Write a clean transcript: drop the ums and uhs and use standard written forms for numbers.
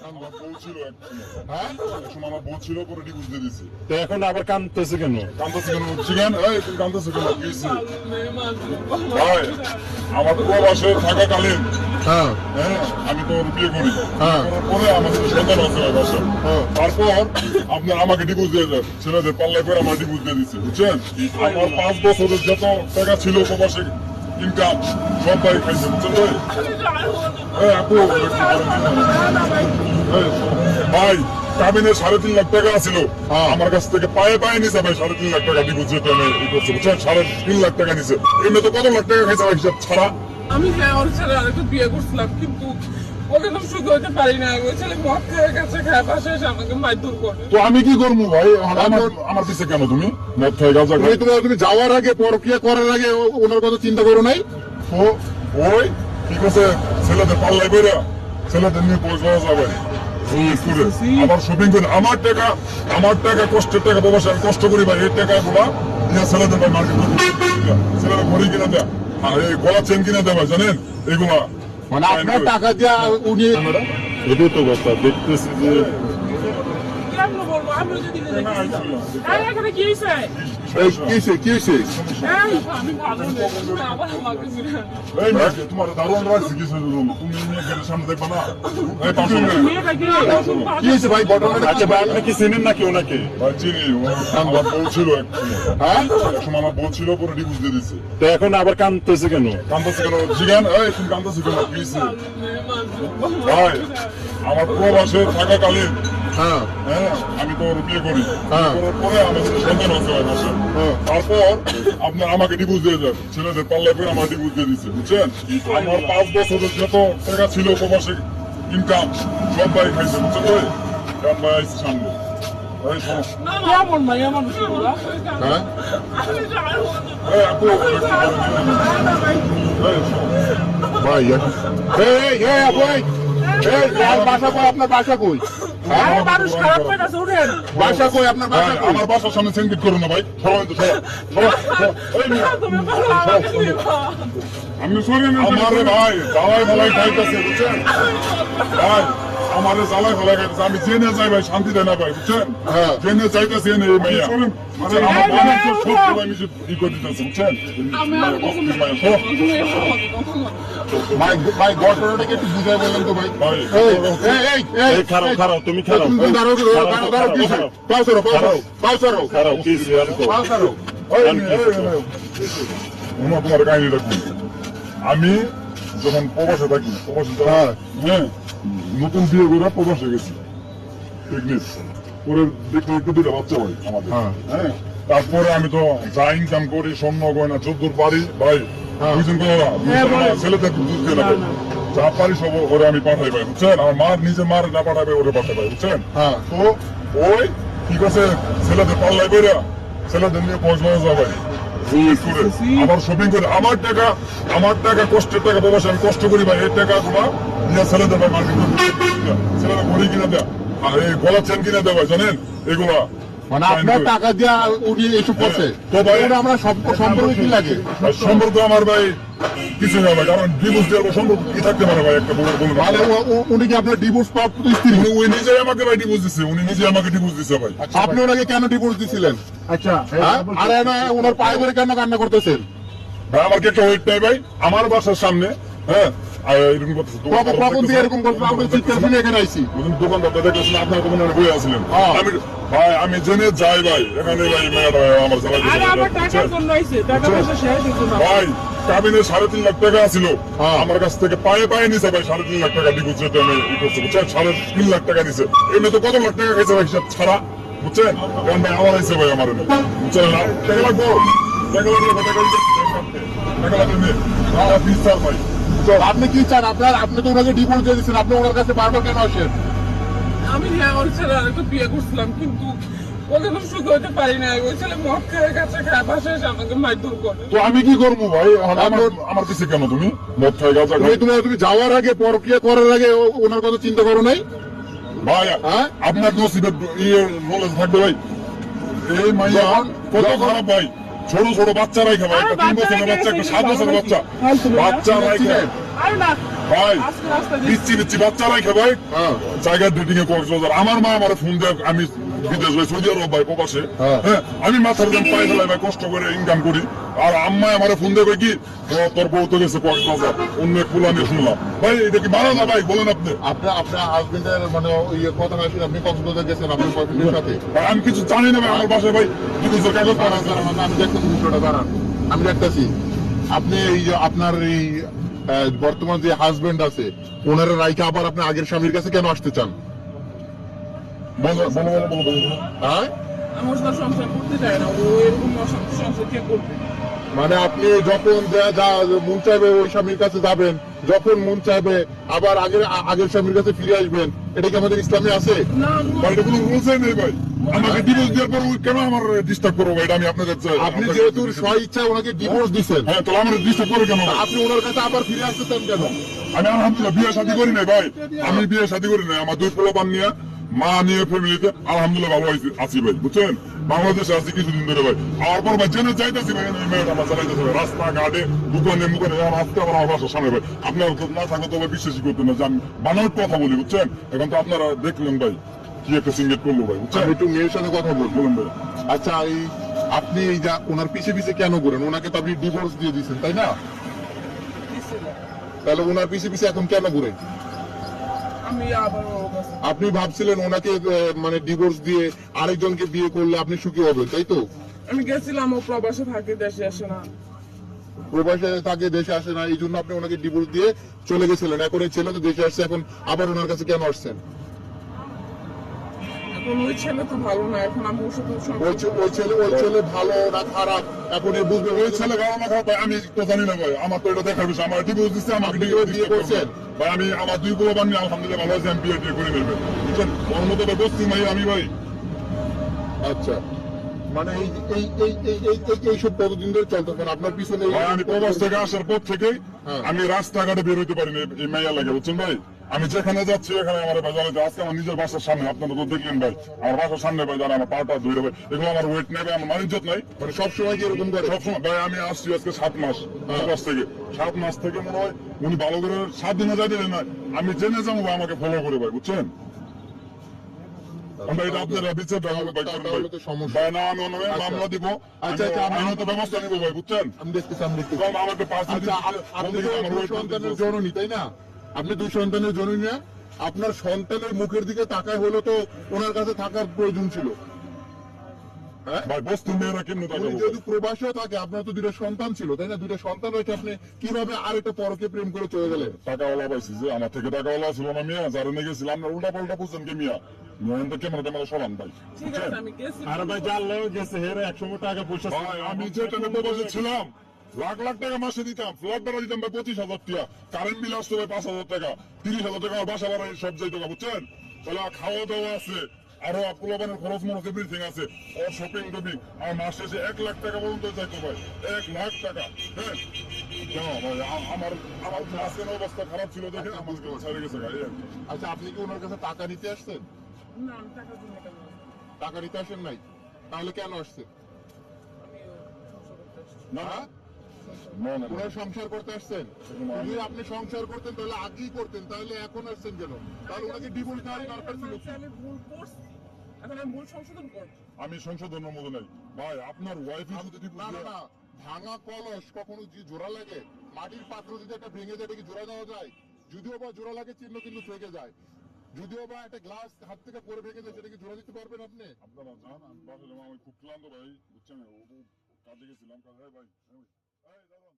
আমার বউ ছিল হ্যাঁ আমার বউ ছিল পরে ডিভোর্স দিয়ে দিছি। তো এখন আবার কাঁদতেছে কেন? কাঁদতেছে কেন চিকেন এই তুমি কাঁদতেছে কেন কি হইছে? ভাই আমার প্রবাসে থাকাকালীন হ্যাঁ হ্যাঁ আমি তো বিয়ে করি হ্যাঁ পরে আমাদের সন্তান আছে ভাই বাসা তারপর আপনার আমাকে ডিভোর্স দিয়ে দেন ছেলেদের পাল্লায় করে আমার ডিভোর্স দিয়ে দিচ্ছে বুঝছেন। আমার 5 বছরের যত টাকা ছিল প্রবাসে ইনকাম সব ভাই খাইছে বুঝছেন ভাই। আপু ভাই কাবিনে 3.5 লাখ টাকা ছিল আমার কাছ থেকে পায়ে পায়ে নিছে ভাই 3.5 লাখ টাকা ডিভোর্স যেটা করছে বুঝছেন 3.5 লাখ টাকা নিছে এমনি তো কত লাখ টাকা খাইছে ভাই হিসাব ছাড়া। আমি ওর ছেলে আরেকটা বিয়ে করছিলাম কিন্তু ওকে তো সুখী হতে পারি না। ওই ছেলে মদ খেয়ে গেছে খায় পাশে এসে আমাকে মারধর করে। তো আমি কি করবো ভাই আমার পিছে কেন তুমি মদ খাই গাঁজা খাই? তুমি যাওয়ার আগে পরকিয়া করার আগে ওনার কথা চিন্তা করো নাই? তো ওই ঠিক আছে ছেলেদের পাল্লাই বেরা ছেলেদের নিয়ে পৌঁছ যাবে আবার শপিং করে আমার টাকা কষ্টের টাকা প্রবাসে আমি কষ্ট করি ভাই এই টাকা গুলা নিয়ে ছেলেদের ভাই মার্কেট ছেলেরা ঘড়ি কিনে দেয় আর এই গলা চেন কিনে দেয় ভাই জানেন এগুলা মানে আপনার টাকা দিয়া উনি এটাই তো কথা দেখতেছি যে কেমন বলবো আমি যদি এখানে কি হয়েছে? কি হয়েছে আমি ভালো নেই আবার আমাকে এই মেয়ে তোমার দারুণ রাখছি কিছু তুমি নিয়ে গেলে সামনে দেখবা না এই পাশে কি হয়েছে ভাই ঘটনাটা? আচ্ছা ভাই আপনি কি চিনেন নাকি ওনাকে? ভাই চিনি আমার বউ ছিল হ্যাঁ আমার বউ ছিল পরে ডিভোর্স দিয়ে দিচ্ছে। তো এখন আবার কাঁদতেছে কেন? কাঁদতেছে কেন জিগান এই তুমি কাঁদতেছে কেন কি হইছে? ভাই আমার প্রবাসে থাকাকালীন হ্যাঁ হ্যাঁ আমি তো বিয়ে করি হ্যাঁ পরে আমাদের সন্তান আছে ভাই বাসা তারপর আপনার আমাকে ডিভোর্স দিয়ে দেন ছেলেদের পাল্লায় করে আমার ডিভোর্স দিয়ে দিচ্ছে বুঝছেন। আমার 5 বছরের যত টাকা ছিল প্রবাসে ইনকাম সব ভাই খাইছে বুঝছেন ভাই কারণ ভাই আইসি সামনে ভাই কেমন ভাই এমন হ্যাঁ এই আপু ভাই এই ভাই এই বাসা কই? আপনার বাসা কই? মানুষ খারাপ পেয়েছে উঠেন বাসা কই? আপনার বাসা কই? আমার বাসার সামনে সেন্ডিকেট করো না ভাই সবাই তো তুমি ভালো আমাকে দিবা। আমি সরি না আমারে ভাই জ্বালাই ভালাই খাইতেছে বুঝছেন ভাই আমারে জ্বালাই ভালাই খাইতেছে আমি জেনে যাই ভাই শান্তি দেয় না ভাই বুঝছেন জেনে চাইতেছি না এই মাইয়া আমার বাবার তো সব সবাই মিশে ই করে দিতেছে বুঝছেন ভাই ঘটনাটাকে একটু বুঝাই বলেন তো ভাই। ভাই এই খারাপ তুমি খারাপ তোমার কাহিনী রাখুন আমি যখন প্রবাসে থাকি হ্যাঁ নতুন বিয়ে করে প্রবাসে গেছি পিকনিক করে দেখতে দেখতে 2টা বাচ্চা ভাই আমাদের হ্যাঁ তারপরে আমি তো যা ইনকাম করি স্বর্ণ গয়না 14 বাড়ি ভাই বুঝছেন ছেলেদের দুধ দিয়ে না যা পারি সব ওরে আমি পাঠাই ভাই বুঝছেন আমার মার নিজে মার না পাঠাবে ওরে পাঠাই ভাই বুঝছেন। তো ওই ঠিক আছে ছেলেদের পাল্লাই বেরা ছেলেদের নিয়ে পৌঁছ যাবে আবার শপিং করে আমার টাকা কষ্টের টাকা প্রবাসে আমি কষ্ট করি ভাই এই টাকা গুলা নিয়ে ছেলেদের ভাই মার্কেট ছেলেরা ঘড়ি কিনে দেয় আর এই গলা চেন কিনে দেয় ভাই জানেন এগুলা মানে আপনার টাকা দিয়া উনি এসব করছে। তো ভাই আমরা সম্পর্ক কি লাগে? সম্পর্ক আমার ভাই কিছু না ভাই কারণ ডিভোর্স দেওয়ার সম্পর্ক কি থাকতে পারে ভাই একটা মানে উনি কি আপনার ডিভোর্স প্রাপ্ত স্ত্রী? উনি নিজেই আমাকে ভাই ডিভোর্স দিচ্ছে উনি নিজে আমাকে ডিভোর্স দিচ্ছে ভাই। আপনি ওনাকে কেন ডিভোর্স দিছিলেন? আচ্ছা আরে না ওনার পায়ে ধরে কেন কান্না করতেছেন? ভাই আমার কি একটা ওয়েট নাই ভাই আমার বাসার সামনে হ্যাঁ কখন দিয়ে এরকম করতে আপনি চিৎকার শুনে এখানে আইছি দোকানদার দেখেছেন আপনার দোকানে বই আসলেন আমি ভাই আমি জেনে যাই ভাই এখানে ভাই মেয়েটা আমার ভাই কাবিনে 3.5 লাখ টাকা ছিল আমার কাছ থেকে পায়ে পায়ে নিছে ভাই 3.5 লাখ টাকা ডিভোর্স যেটা করছে বুঝছেন 3.5 লাখ টাকা নিছে এমনি তো কত লাখ টাকা খাইছে ভাই হিসাব ছাড়া বুঝছেন কারণ ভাই আমার আইছে ভাই আমার বুঝছেন টাকা লাগবো টাকা লাগবে বিশ্বাস ভাই। আপনি কি চান? আপনি তো ওনাকে ডিভোর্স দিয়ে দিচ্ছেন আপনি ওনার কাছে বারবার কেন আসেন? আমি ওর ছেলে আরেকটা বিয়ে করছিলাম কিন্তু ওকে তো সুখী হতে পারি না। ওই ছেলে মদ খেয়ে গেছে খায় পাশে এসে আমাকে মারধর করে। তো আমি কি করবো ভাই আমার পিছে কেন তুমি মদ খাই গাঁজা খাই? তুমি যাওয়ার আগে পরকিয়া করার আগে ওনার কথা চিন্তা করো নাই? ভাই আপনার নসিবের নলেজ থাকবে ভাই এই মাইয়া কত খারাপ ভাই ছোট ছোট বাচ্চারাই খাবে একটা 3 বছরের বাচ্চা একটা 7 বছরের বাচ্চা বাচ্চারাই খায় ভাই আজকে রাস্তা দিচ্ছি বাচ্চা রাখে ভাই হ্যাঁ জায়গার ডেটিং এ কক্সবাজার আমার মা আমার ফোন দেয় আমি বিদেশ ভাই সৌদি আরব ভাই প্রবাসে হ্যাঁ। হ্যাঁ আমি মাথার দাম পাই ফেলাই ভাই কষ্ট করে ইনকাম করি আর আম্মা আমার ফোন দেবে কি তোর বউ তো গেছে কক্সবাজার অন্য এক ফুল আমি শুনলাম ভাই এটা কি মারা না ভাই বলেন আপনি আপনার হাজবেন্ডের মানে ইয়ে কথা না শুনে আপনি কক্সবাজার গেছেন আপনার বয়ফ্রেন্ডের সাথে? ভাই আমি কিছু জানি না ভাই আমার বাসায় ভাই ডিভোর্সের কাগজ পাওয়া যায় দাঁড়ান, আমি দেখতেছি বিষয়টা, দাঁড়ান আমি দেখতেছি। আপনি এই যে আপনার এই বর্তমান যে হাজবেন্ড আছে ওনার রাইকে আবার আপনি আগের স্বামীর কাছে কেন আসতে চান? বলো হ্যাঁ আমার সাথে সংসার করতে চায় না, ও এরকম সংসার কে করবে? মানে আপনি যখন যা মন চাইবে ওই স্বামীর কাছে যাবেন, যখন মন চাইবে আবার আগের স্বামীর কাছে ফিরে আসবেন, এটা কি আমাদের ইসলামে আছে? না ভাই এটা কোনো রুলসই নেই ভাই আমাকে ডিভোর্স দেওয়ার পর ওই কেন আমার ডিস্টার্ব করবো ভাই এটা আমি আপনাদের চাই আপনি যেহেতু স্ব ইচ্ছা ওনাকে ডিভোর্স দিচ্ছেন, হ্যাঁ তাহলে আমার ডিস্টার্ব করে কেন ভাই? আপনি ওনার কাছে আবার ফিরে আসতে চান কেন? আমি আলহামদুলিল্লাহ বিয়ে শাদী করি নাই ভাই আমি বিয়ে শাদী করি নাই আমার দুই পোলাপান নিয়ে মা নিয়ে ফ্যামিলিতে আলহামদুলিল্লাহ ভালো আছি ভাই বুঝছেন বাংলাদেশে আছি কিছুদিন ধরে ভাই আর পর ভাই জেনে চাইতেছি ভাই এই মেয়েটা আমার চালাইতেছে ভাই রাস্তা ঘাটে দোকানে মুখে আমার আজকে আমার বাসার সামনে ভাই আপনার না থাকলে তো ভাই বিশ্বাসই করতেন না যে আমি বানানোর কথা বলি বুঝছেন এখন তো আপনারা দেখলেন ভাই কি একটা সিঙ্গেট করলো ভাই বুঝছেন আমি একটু মেয়ের সাথে কথা বলবো। বলুন ভাই আচ্ছা এই আপনি এই যা ওনার পিছে পিছে কেন ঘুরেন? ওনাকে তো আপনি ডিভোর্স দিয়ে দিচ্ছেন তাই না? তাহলে ওনার পিছে পিছে এখন কেন ঘুরেন? আমি আবার ওর কাছে আপনি ভাবছিলেন ওনাকে মানে ডিভোর্স দিয়ে আরেকজনকে বিয়ে করলে আপনি সুখী হবেন তাই তো? আমি গেছিলাম, ও প্রবাসে থাকে, দেশে আসে না। প্রবাসে তাকে দেশে আসে না এই জন্য আপনি ওনাকে ডিভোর্স দিয়ে চলে গেছিলেন, এখন এই ছেলে তো দেশে আসছে, এখন আবার ওনার কাছে কেন আসছেন? এখন ওই ছেলে তো ভালো না, এখন আমি ওর সাথে ওই ছেলে ভালো না খারাপ এখন এ বুঝবে? ওই ছেলে গাড়ো না খারাপ ভাই আমি তো জানি না ভাই আমার তো এটা দেখার বিষয় আমার ডিভোর্স দিচ্ছে আমাকে আপনি ডিভোর্স বিয়ে করছেন? ভাই আমি আমার দুই পোলাপান নিয়ে আলহামদুলিল্লাহ ভালো আছি আমি বিয়ে টিয়ে করে নেবে বুঝছেন ওর মতো তো বসছি ভাই আমি ভাই আচ্ছা মানে এইসব কতদিন ধরে চলতেছেন আপনার পিছনে? ভাই আমি প্রবাস থেকে আসার পর থেকেই হ্যাঁ। আমি রাস্তাঘাটে বের হইতে পারিনি এই মাইয়া লাগে বুঝছেন ভাই আমি যেখানে যাচ্ছি এখানে আমার বাজারে আজকে আমার নিজের বাসার সামনে আপনারা তো দেখলেন ভাই আমার বাসার সামনে ভাই যারা আমার পাটা ধরে ভাই এগুলো আমার ওয়েট নেবে আমার মানিজ্জত নাই মানে সবসময় কি এরকম করে? সবসময় ভাই আমি আসছি আজকে 7 মাস প্রবাস থেকে 7 মাস থেকে মনে হয় উনি ভালো করে 7 দিনে যাই দিলেন না আমি জেনে যাবো ভাই আমাকে ফলো করে ভাই বুঝছেন আমরা এটা আপনারা বিচার দেওয়া ভাই করুন তাহলে তো ভাই সমস্যা। ভাই না আমি অন্য মামলা দিব আচ্ছা, আচ্ছা, আমি তো ব্যবস্থা নিব ভাই বুঝছেন আমি দেখতেছি কম আমাকে পার্সেন্টেজ আচ্ছা আপনি তো দুই সন্তানের জননী তাই না? আপনি দুই সন্তানের জননী না? আপনার সন্তানের মুখের দিকে তাকায় হলো তো ওনার কাছে থাকার প্রয়োজন ছিল। হ্যাঁ ভাই বস্তু মেয়েরা কেমনে উনি তাকাবো যেহেতু প্রবাসেও থাকে আপনার তো দুইটা সন্তান ছিল তাই না? দুইটা সন্তান হয়েছে আপনি কিভাবে আরেকটা পরকে প্রেম করে চলে গেলেন? টাকাওয়ালা পাইছি যে আমার থেকে টাকাওয়ালা ছিল না মিয়া যারা নিয়ে গেছিলাম আমরা উল্টা পাল্টা বুঝছেন কে মিয়া নয়ন তো ক্যামেরা ট্যামেরা সরান ভাই ঠিক আছে আমি গেছি। আরে ভাই জানলেও গেছে হেরে 100 টাকা পয়সা ভাই আমি যে টাকা প্রবাসে ছিলাম লাখ লাখ টাকা মাসে দিতাম ফ্ল্যাট ভাড়া দিতাম ভাই 25,000 টাকা কারেন্ট বিল আসতো ভাই 5,000 টাকা 30,000 টাকা আমার বাসা ভাড়া সব যাইতো না, বুঝছেন তাহলে খাওয়া দাওয়া আছে আরো পোলাপানের খরচ মরচ এভরিথিং আছে ওর শপিং টপিং আর মাস শেষে 1 লাখ টাকা পর্যন্ত যাইতো ভাই 1 লাখ টাকা হ্যাঁ কেন ভাই আমার আজকের অবস্থা খারাপ ছিল দেখে আমাকে ছেড়ে গেছে ভাই এই আর কি। আচ্ছা আপনি কি ওনার কাছে টাকা নিতে আসছেন? না আমি টাকার জন্য কেন আসবো? টাকা নিতে আসেন নাই তাহলে কেন আসছেন? আমি সংসার করতে আসছি। না হ্যাঁ? না না ওনার সংসার করতে আসছেন? যদি আপনি সংসার করতেন তাহলে আগেই করতেন, তাহলে এখন আসছেন কেন? তাহলে ওনাকে ডিভোর্স দেওয়ার দরকার ছিল। আমি ভুল করছি, এখন আমি ভুল সংশোধন করছি। আমি সংশোধনের মতো নাই ভাই আপনার ওয়াইফই যদি না না না ভাঙা কলস কখনো যে জোড়া লাগে, মাটির পাত্র যদি একটা ভেঙে যায় এটা কি জোড়া দেওয়া যায়? যদিও বা জোড়া লাগে চিহ্ন কিন্তু থেকে যায়, যদিও বা একটা গ্লাস হাত থেকে পরে ভেঙে যায় সেটা কি জোড়া দিতে পারবেন আপনি? আপনারা জান আমি বাসে যাবো আমি খুব ক্লান্ত ভাই বুঝছেন ও কাজে গেছিলাম কাজে ভাই এই দাদা